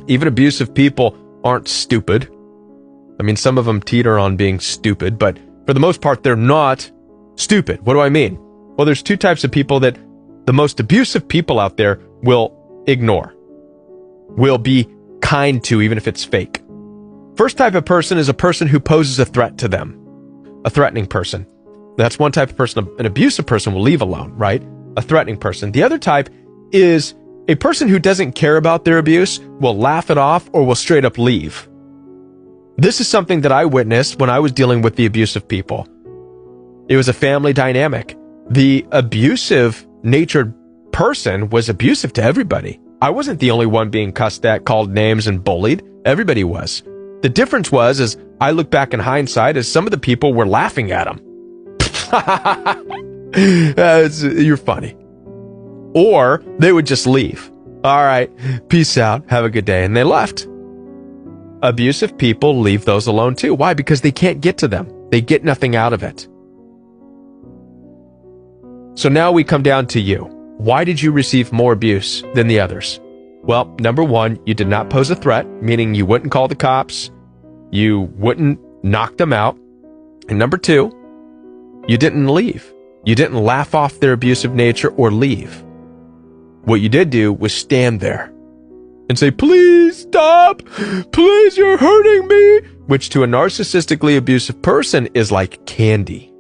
Even abusive people aren't stupid. I mean, some of them teeter on being stupid, but for the most part, they're not stupid. What do I mean? Well, there's two types of people that the most abusive people out there will ignore, will be kind to, even if it's fake. First type of person is a person who poses a threat to them, a threatening person. That's one type of person. An abusive person will leave alone, right? A threatening person. The other type is a person who doesn't care about their abuse, will laugh it off, or will straight up leave. This is something that I witnessed when I was dealing with the abusive people. It was a family dynamic. The abusive natured person was abusive to everybody. I wasn't the only one being cussed at, called names, and bullied. Everybody was. The difference was, as I look back in hindsight, is some of the people were laughing at him. You're funny. Or they would just leave. All right, peace out, have a good day, and they left. Abusive people leave those alone too. Why? Because they can't get to them. They get nothing out of it. So now we come down to you. Why did you receive more abuse than the others? Well, number one, you did not pose a threat, meaning you wouldn't call the cops, you wouldn't knock them out. And number two, you didn't leave. You didn't laugh off their abusive nature or leave. What you did do was stand there and say, please stop, please, you're hurting me, which to a narcissistically abusive person is like candy.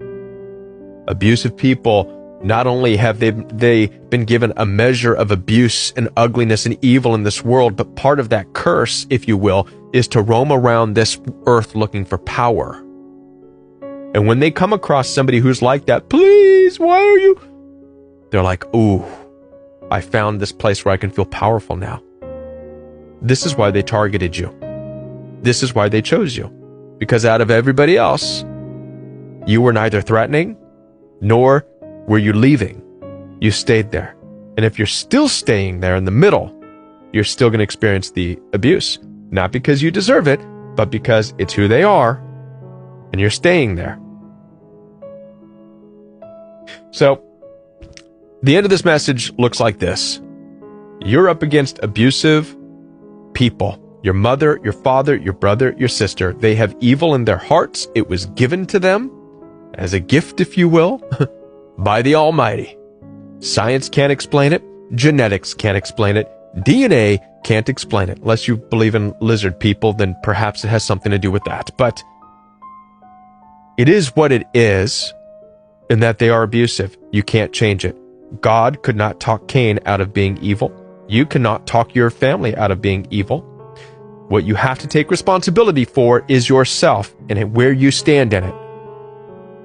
Abusive people, not only have they been given a measure of abuse and ugliness and evil in this world, but part of that curse, if you will, is to roam around this earth looking for power. And when they come across somebody who's like that, please, why are you? They're like, ooh, I found this place where I can feel powerful now. This is why they targeted you. This is why they chose you. Because out of everybody else, you were neither threatening, nor were you leaving. You stayed there. And if you're still staying there in the middle, you're still going to experience the abuse. Not because you deserve it, but because it's who they are, and you're staying there. So, the end of this message looks like this. You're up against abusive people. Your mother, your father, your brother, your sister. They have evil in their hearts. It was given to them as a gift, if you will, by the Almighty. Science can't explain it. Genetics can't explain it. DNA can't explain it. Unless you believe in lizard people, then perhaps it has something to do with that. But it is what it is, in that they are abusive. You can't change it. God could not talk Cain out of being evil. You cannot talk your family out of being evil. What you have to take responsibility for is yourself and where you stand in it.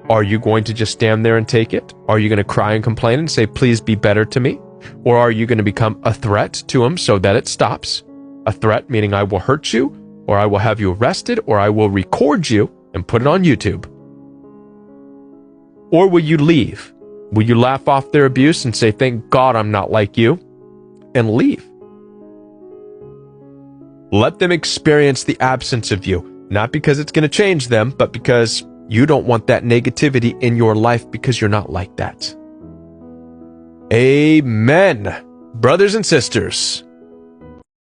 Are you going to just stand there and take it? Are you going to cry and complain and say, please be better to me? Or are you going to become a threat to him so that it stops? A threat meaning I will hurt you, or I will have you arrested, or I will record you and put it on YouTube. Or will you leave? Will you laugh off their abuse and say, thank God I'm not like you, and leave? Let them experience the absence of you, not because it's going to change them, but because you don't want that negativity in your life because you're not like that. Amen. Brothers and sisters,